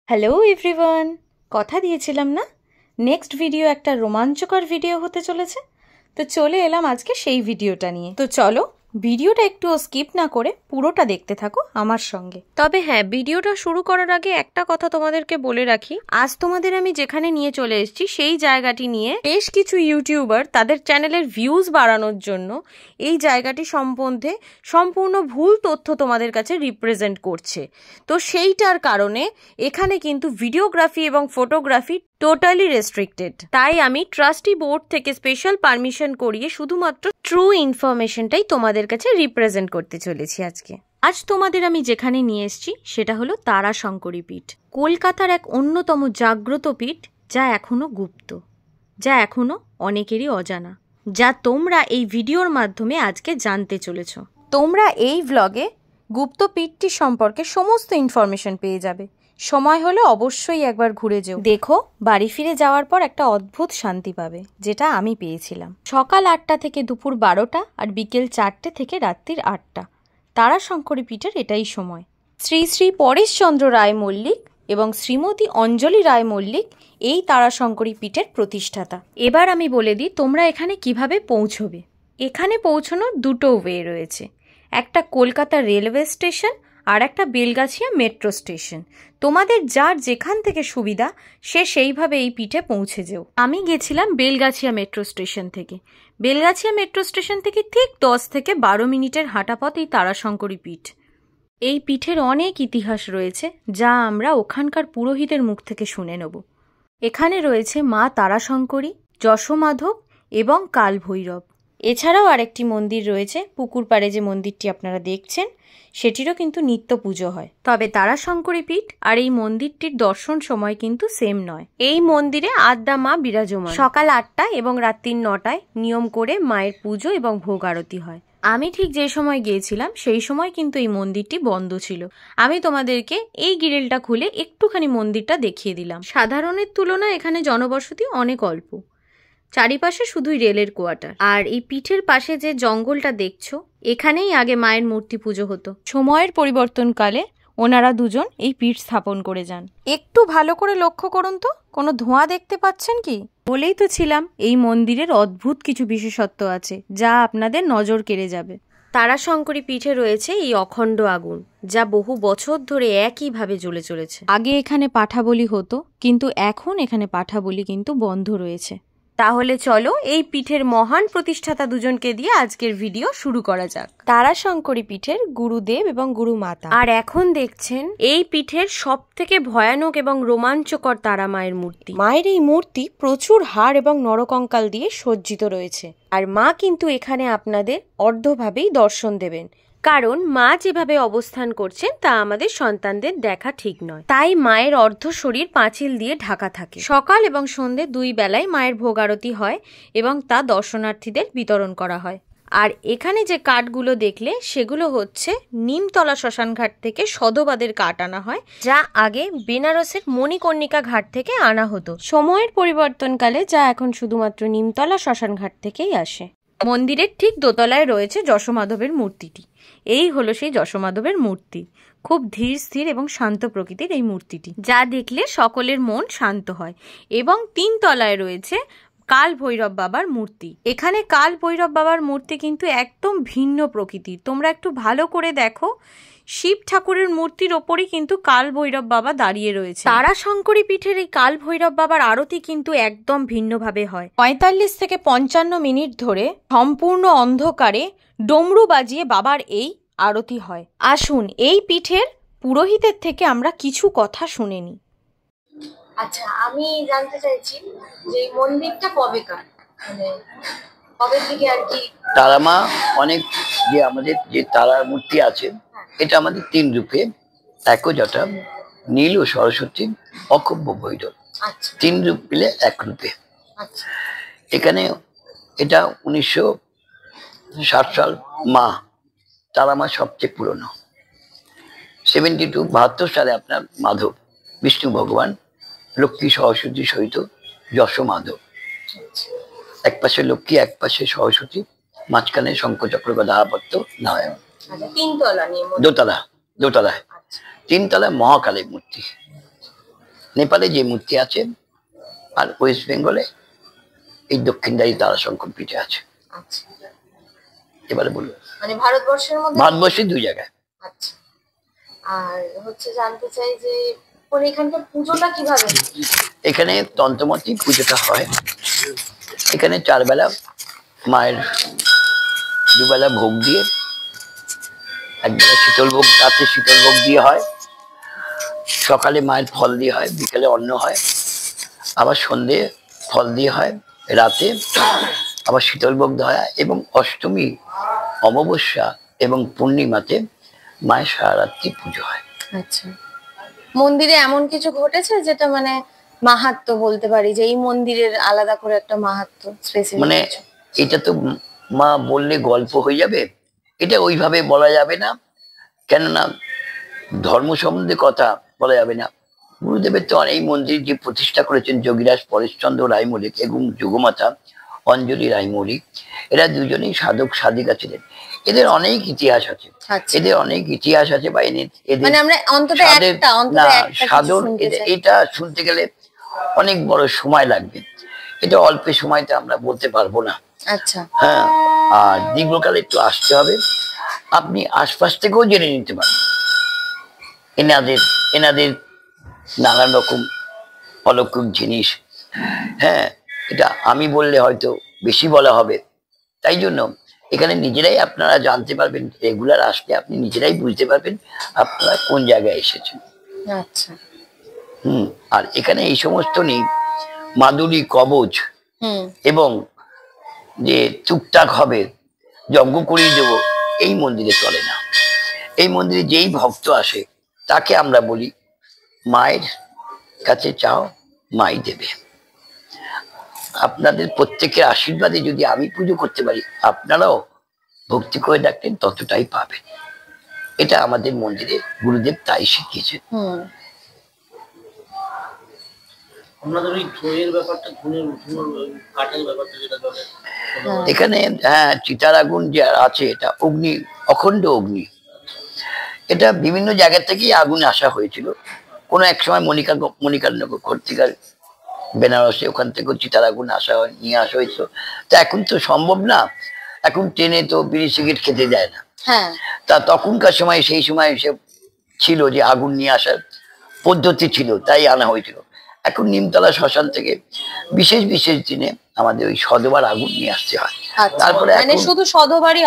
Hello everyone, কথা দিয়েছিলাম না নেক্সট ভিডিও একটা রোমাঞ্চকর ভিডিও হতে চলেছে। তো চলে এলাম আজকে সেই ভিডিওটা নিয়ে। তো চলো ভিডিওটা একটুও স্কিপ না করে পুরোটা দেখতে থাকো আমার সঙ্গে। তবে হ্যাঁ, ভিডিওটা শুরু করার আগে একটা কথা তোমাদেরকে বলে রাখি, আজ তোমাদের আমি যেখানে নিয়ে চলে এসেছি সেই জায়গাটি নিয়ে বেশ কিছু ইউটিউবার তাদের চ্যানেলের ভিউজ বাড়ানোর জন্য এই জায়গাটি সম্বন্ধে সম্পূর্ণ ভুল তথ্য তোমাদের কাছে রিপ্রেজেন্ট করছে। তো সেইটার কারণে এখানে কিন্তু ভিডিওগ্রাফি এবং ফটোগ্রাফি টোটালি রেস্ট্রিক্টেড। তাই আমি ট্রাস্টি বোর্ড থেকে স্পেশাল পারমিশন করিয়ে শুধুমাত্র ট্রু ইনফরমেশনটাই তোমাদের কাছে রিপ্রেজেন্ট করতে চলেছি আজকে। আজ তোমাদের আমি যেখানে নিয়ে এসেছি সেটা হলো তারাশঙ্করী পীঠ, কলকাতার এক অন্যতম জাগ্রত পীঠ, যা এখনো গুপ্ত, যা এখনো অনেকেরই অজানা, যা তোমরা এই ভিডিওর মাধ্যমে আজকে জানতে চলেছ। তোমরা এই ভ্লগে গুপ্ত পীঠটি সম্পর্কে সমস্ত ইনফরমেশন পেয়ে যাবে। সময় হলে অবশ্যই একবার ঘুরে যেও, দেখো বাড়ি ফিরে যাওয়ার পর একটা অদ্ভুত শান্তি পাবে, যেটা আমি পেয়েছিলাম। সকাল 8টা থেকে দুপুর 12টা আর বিকেল 4টে থেকে রাত্রির 8টা তারাশঙ্করী পীঠের এটাই সময়। শ্রী শ্রী পরেশচন্দ্র রায় মল্লিক এবং শ্রীমতী অঞ্জলি রায় মল্লিক এই তারাশঙ্করী পীঠের প্রতিষ্ঠাতা। এবার আমি বলে দিই তোমরা এখানে কিভাবে পৌঁছবে। এখানে পৌঁছানোর দুটো ওয়ে রয়েছে, একটা কলকাতা রেলওয়ে স্টেশন আর একটা বেলগাছিয়া মেট্রো স্টেশন। তোমাদের যার যেখান থেকে সুবিধা সে সেইভাবে এই পীঠে পৌঁছে যেও। আমি গেছিলাম বেলগাছিয়া মেট্রো স্টেশন থেকে। বেলগাছিয়া মেট্রো স্টেশন থেকে ঠিক 10 থেকে 12 মিনিটের হাঁটা পথ এই তারাশঙ্করী পীঠ। এই পীঠের অনেক ইতিহাস রয়েছে, যা আমরা ওখানকার পুরোহিতের মুখ থেকে শুনে নেব। এখানে রয়েছে মা তারাশঙ্করী, যশোমাধব এবং কাল ভৈরব। এছাড়াও আরেকটি মন্দির রয়েছে পুকুর পাড়ে, যে মন্দিরটি আপনারা দেখছেন সেটিরও কিন্তু নিত্য পুজো হয়। তবে তারাশঙ্করী পীঠ আর এই মন্দিরটির দর্শন সময় কিন্তু সেম নয়। এই মন্দিরে আদ্যা মা বিরাজমান। সকাল 8টা এবং রাত্রি 9টায় নিয়ম করে মায়ের পুজো এবং ভোগ আরতি হয়। আমি ঠিক যে সময় গিয়েছিলাম সেই সময় কিন্তু এই মন্দিরটি বন্ধ ছিল। আমি তোমাদেরকে এই গ্রিলটা খুলে একটুখানি মন্দিরটা দেখিয়ে দিলাম। সাধারণের তুলনায় এখানে জনবসতি অনেক অল্প, চারিপাশে শুধুই রেলের কোয়ার্টার। আর এই পীঠের পাশে যে জঙ্গলটা দেখছো, এখানেই আগে মায়ের মূর্তি পুজো হতো। সময়ের পরিবর্তনকালে ওনারা দুজন এই পীঠ স্থাপন করে যান। একটু ভালো করে লক্ষ্য করুন তো, কোনো ধোঁয়া দেখতে পাচ্ছেন কি? বলেই তো ছিলাম এই মন্দিরের অদ্ভুত কিছু বিশেষত্ব আছে, যা আপনাদের নজর কেড়ে যাবে। তারাশঙ্করী পীঠে রয়েছে এই অখণ্ড আগুন, যা বহু বছর ধরে একইভাবে জ্বলে চলেছে। আগে এখানে পাঠা বলি হতো, কিন্তু এখন এখানে পাঠা বলি কিন্তু বন্ধ রয়েছে। তাহলে চলো এই পীঠের মহান প্রতিষ্ঠাতা দুজনকে দিয়ে আজকের ভিডিও শুরু করা যাক। তারাশঙ্করী পীঠের গুরুদেব এবং গুরুমাতা। আর এখন দেখছেন এই পীঠের সব থেকে ভয়ানক এবং রোমাঞ্চকর তারা মায়ের মূর্তি। মায়ের এই মূর্তি প্রচুর হাড় এবং নরকঙ্কাল দিয়ে সজ্জিত রয়েছে। আর মা কিন্তু এখানে আপনাদের অর্ধভাবেই দর্শন দেবেন, কারণ মা যেভাবে অবস্থান করছেন তা আমাদের সন্তানদের দেখা ঠিক নয়। তাই মায়ের অর্ধ শরীর পাঁচিল দিয়ে ঢাকা থাকে। সকাল এবং সন্ধ্যে 2 বেলায় মায়ের ভোগ আরতি হয় এবং তা দর্শনার্থীদের বিতরণ করা হয়। আর এখানে যে কাঠগুলো দেখলে সেগুলো হচ্ছে নিমতলা শ্মশানঘাট থেকে সধবাদের কাঠ আনা হয়, যা আগে বেনারসের মণিকর্ণিকা ঘাট থেকে আনা হতো। সময়ের পরিবর্তনকালে যা এখন শুধুমাত্র নিমতলা শ্মশানঘাট থেকেই আসে। মন্দিরের ঠিক দোতলায় রয়েছে যশোমাধবের মূর্তিটি। এই হলো সেই যশোমাধবের মূর্তি। খুব ধীর স্থির এবং শান্ত প্রকৃতির এই মূর্তিটি, যা দেখলে সকলের মন শান্ত হয়। এবং 3 তলায় রয়েছে কাল ভৈরব বাবার মূর্তি। এখানে কাল ভৈরব বাবার মূর্তি কিন্তু একদম ভিন্ন প্রকৃতির। তোমরা একটু ভালো করে দেখো, শিব ঠাকুরের মূর্তির ওপরই কিন্তু কাল ভৈরব বাবা দাঁড়িয়ে রয়েছে। তারাশঙ্করী পীঠের এই কাল ভৈরব বাবার আরতি কিন্তু একদম ভিন্নভাবে হয়। 45 থেকে 55 মিনিট ধরে সম্পূর্ণ অন্ধকারে ডমরু বাজিয়ে বাবার এই আরতি হয়। আসুন এই পীঠের পুরোহিতের থেকে আমরা কিছু কথা শুনে নিই। আচ্ছা, আমি জানতে চাইছি যে এই মন্দিরটা কবেকার, মানে কবে থেকে আর কি? তারা মা অনেক, যে আমাদের যে তারার মূর্তি আছে এটা আমাদের 3 রূপে, একজটা, নীল ও সরস্বতী, অক্ষব্য ভৈরব। আচ্ছা, 3 রূপ মিলে 1 রূপে। আচ্ছা, এখানে এটা 1960 সাল মা তারা মা সবচেয়ে পুরনো। 72 সালে আপনার মাধব, বিষ্ণু ভগবান, লক্ষ্মী সরস্বতী সহিত যশোমাধব। এক পাশে লক্ষ্মী, এক পাশে সরস্বতী, মাঝখানে শঙ্খচক্র গদাপত্য নারায়ণ। তিন তলা নিয়ে দোতলায় 3 তলায় মহাকালী মূর্তি। নেপালে যে মূর্তি আছে, আর ওয়েস্ট বেঙ্গলে এই দক্ষিণদায়ী তারাশঙ্কর পীঠে আছে। আচ্ছা, এবারে বলুন। মানে ভারতবর্ষের মধ্যে? ভারতবর্ষে 2 জায়গায়। আচ্ছা, আর হচ্ছে জানতে চাই যে এখানকার পুজোটা কিভাবে? এখানে তন্ত্রমতি পুজোটা হয়। এখানে 4 বেলা মায়ের 2 বেলা ভোগ দিয়ে, একবেলা শীতল ভোগ, রাতে শীতল ভোগ দিয়ে হয়, সকালে মায়ের ফল দিয়ে হয়, বিকেলে অন্ন হয়, আবার সন্ধে ফল দিয়ে হয়, রাতে আবার শীতল ভোগ দেওয়া হয়, এবং অষ্টমী, অমাবস্যা এবং পূর্ণিমাতে মায়ের সারারাত্রি পুজো হয়। আচ্ছা, মন্দিরে এমন কিছু ঘটেছে যেটা মানে মাহাত্ম্য বলতে পারি, যে এই মন্দিরের আলাদা করে একটা মাহাত্ম্য স্পেসিফিক? মানে এটা তো মা বললে গল্প হয়ে যাবে, এটা ওইভাবে বলা যাবে না, কেননা ধর্ম সম্বন্ধে কথা বলা যাবে না। গুরুদেবের তো এই মন্দির যে প্রতিষ্ঠা করেছেন যোগীরাজ পরেশচন্দ্র রায় মল্লিক এবং যোগমাতা অঞ্জলি রায় মল্লিক, এরা দুজনেই সাধক সাধিকা ছিলেন। এদের অনেক ইতিহাস আছে, এদের অনেক ইতিহাস আছে, বা এদের সাধন, এটা শুনতে গেলে অনেক বড় সময় লাগবে, এটা অল্প সময়তে আমরা বলতে পারবো না। আচ্ছা, হ্যাঁ, আর দীর্ঘকালে একটু আসতে হবে, আপনি আশপাশ থেকেও জেনে নিতে পারেন এনাদের নানান রকম অলৌকিক জিনিস। হ্যাঁ, এটা আমি বললে হয়তো বেশি বলা হবে, তাই জন্য এখানে নিজেরাই আপনারা জানতে পারবেন, রেগুলার আসলে আপনি নিজেরাই বুঝতে পারবেন আপনারা কোন জায়গায় এসেছেন। আচ্ছা, আর এখানে এই সমস্ত নেই, মাদুলি কবচ এবং যে টুকটাক হবে যজ্ঞ করিয়ে দেবো, এই মন্দিরে চলে না। এই মন্দিরে যেই ভক্ত আসে তাকে আমরা বলি মায়ের কাছে চাও, মাই দেবে। আপনাদের প্রত্যেকের আশীর্বাদে যদি আমি পুজো করতে পারি, আপনারাও ভক্তি করে ডাকতেন ততটাই পাবেন। এটা আমাদের মন্দিরে গুরুদেব তাই শিখিয়েছেন। এখানে হ্যাঁ, চিতার আগুন যে আছে, এটা অগ্নি, অখণ্ড অগ্নি। এটা বিভিন্ন জায়গা থেকেই আগুন আসা হয়েছিল। কোনো এক সময় মণিকানগর কর্তিকার বেনারসে, ওখান থেকেও চিতার আগুন নিয়ে আসা হয়েছিল। তা এখন তো সম্ভব না, এখন ট্রেনে তো বিড়ি সিগারেট খেতে যায় না। তা তখনকার সময়, সেই সময় এসে ছিল যে আগুন নিয়ে আসার পদ্ধতি ছিল, তাই আনা হয়েছিল। এখন নিমতলা শ্মশান থেকে বিশেষ বিশেষ দিনে আমাদের ওই সদবার আগুন নিয়ে আসতে হয়। তারপরে শুধু সদবারই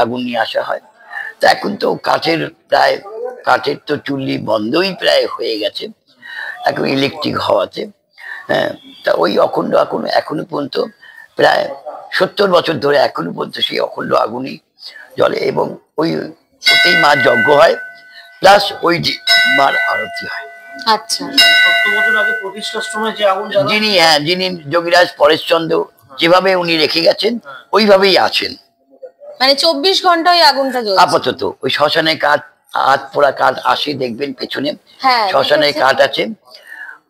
আগুন নিয়ে আসা হয়। তা এখন তো কাঠের তো চুল্লি বন্ধই প্রায় হয়ে গেছে, এখন ইলেকট্রিক হওয়াতে। হ্যাঁ, তা ওই অখণ্ড আগুন এখনো পর্যন্ত প্রায় 70 বছর ধরে এখনো পর্যন্ত সেই অখণ্ড আগুনই জ্বলে, এবং ওতেই মার যজ্ঞ হয়, প্লাস ওই মার আরতি হয়। আচ্ছা, যিনি যোগীরাজ পরেশচন্দ্র যেভাবে উনি রেখে গেছেন ওইভাবেই আছেন, মানে 24 ঘন্টা ওই আগুনটা জ্বলছে আপাতত। ওই শ্মশানে কাঠ, হাত পোড়া কাঠ আসে, দেখবেন পেছনে শ্মশানে কাঠ আছে,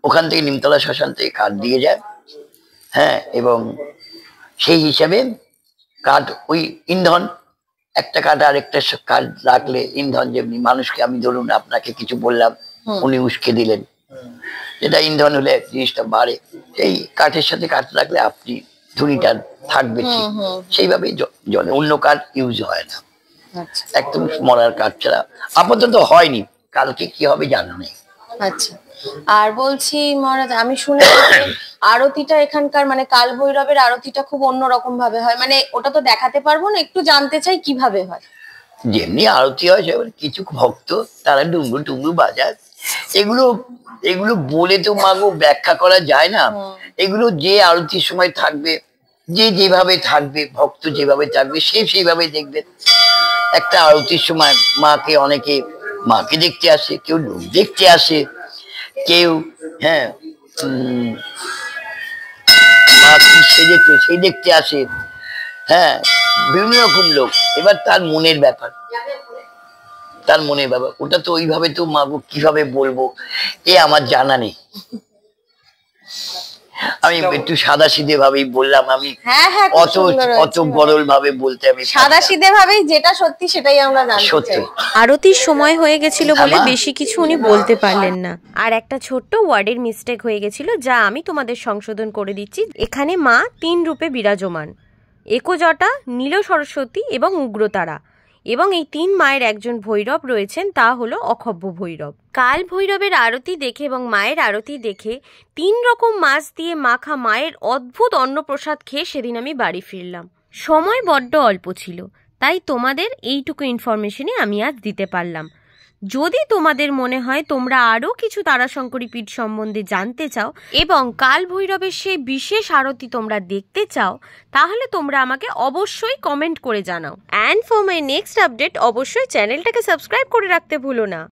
ওখান থেকে নিমতলা শ্মশান থেকে কাঠ দিয়ে যায়। হ্যাঁ, এবং সেই হিসাবে কাঠ, ওই ইন্ধন, একটা কাঠ আরেকটা কাঠ রাখলে ইন্ধন, যেমনি মানুষকে আমি ধরুন আপনাকে কিছু বললাম, উনি উস্কে দিলেন, যেটা ইন্ধন হলে জিনিসটা বাড়ে, এই কাঠের সাথে কাঠ রাখলে আপনি ধুনিটা থাকবে ঠিক, সেইভাবেই জলে, অন্য কাঠ ইউজ হয় না, একদম মরার কাঠ ছাড়া আপাতত হয়নি, কালকে কি হবে জানা নেই। আচ্ছা, আর বলছি মহারাজ, আমি শুনেছি আরতিটা এখানকার, মানে কাল ভৈরবের আরতিটা খুব অন্যরকম ভাবে হয়, মানে ওটা তো দেখাতে পারবো না, একটু জানতে চাই কিভাবে হয়। যেমনি আরতি হয় সেভাবে কিছু ভক্ত তারা ডুঙ্গু টুঙ্গু বাজায়, এগুলো বলে তো মাগো ব্যাখ্যা করা যায় না। এগুলো যে আরতির সময় থাকবে, যেভাবে থাকবে, ভক্ত যেভাবে থাকবে সে সেইভাবে দেখবে। একটা আরতির সময় অনেকে মাকে দেখতে আসে, কেউ লোক দেখতে আসে, কেউ মা কি সেজেছে সেই দেখতে আসে। হ্যাঁ, বিভিন্ন রকম লোক, এবার তার মনের ব্যাপার, ওটা তো ওইভাবে তো মাগো কিভাবে বলবো, আমার জানা নেই। আমি একটু সাদা সিধে ভাবেই বললাম, আমি হ্যাঁ হ্যাঁ, খুব অত সুন্দর অত হয়েছে। গরল ভাবে বলতে আমি সাদা সিধে ভাবেই যেটা সত্যি সেটাই আমরা জানতে সত্যি। চাই। আরতির সময় হয়ে গেছিল বলে হ্যাঁ, মা। বেশি কিছু উনি বলতে পারলেন না। আর একটা ছোট্ট ওয়ার্ডের মিস্টেক হয়ে গেছিল, যা আমি তোমাদের সংশোধন করে দিচ্ছি। এখানে মা 3 রূপে বিরাজমান, একজটা, নীল সরস্বতী এবং উগ্রতারা। এবং এই 3 মায়ের একজন ভৈরব রয়েছেন, তা হলো অক্ষব্য ভৈরব। কাল ভৈরবের আরতি দেখে এবং মায়ের আরতি দেখে 3 রকম মাছ দিয়ে মাখা মায়ের অদ্ভুত অন্নপ্রসাদ খেয়ে সেদিন আমি বাড়ি ফিরলাম। সময় বড্ড অল্প ছিল, তাই তোমাদের এইটুকু ইনফরমেশনই আমি আজ দিতে পারলাম। যদি তোমাদের মনে হয় তোমরা আরও কিছু তারাশঙ্করী পীঠ সম্বন্ধে জানতে চাও এবং কাল ভৈরবের সেই বিশেষ আরতি তোমরা দেখতে চাও, তাহলে তোমরা আমাকে অবশ্যই কমেন্ট করে জানাও। And for my next update অবশ্যই চ্যানেলটাকে সাবস্ক্রাইব করে রাখতে ভুলো না।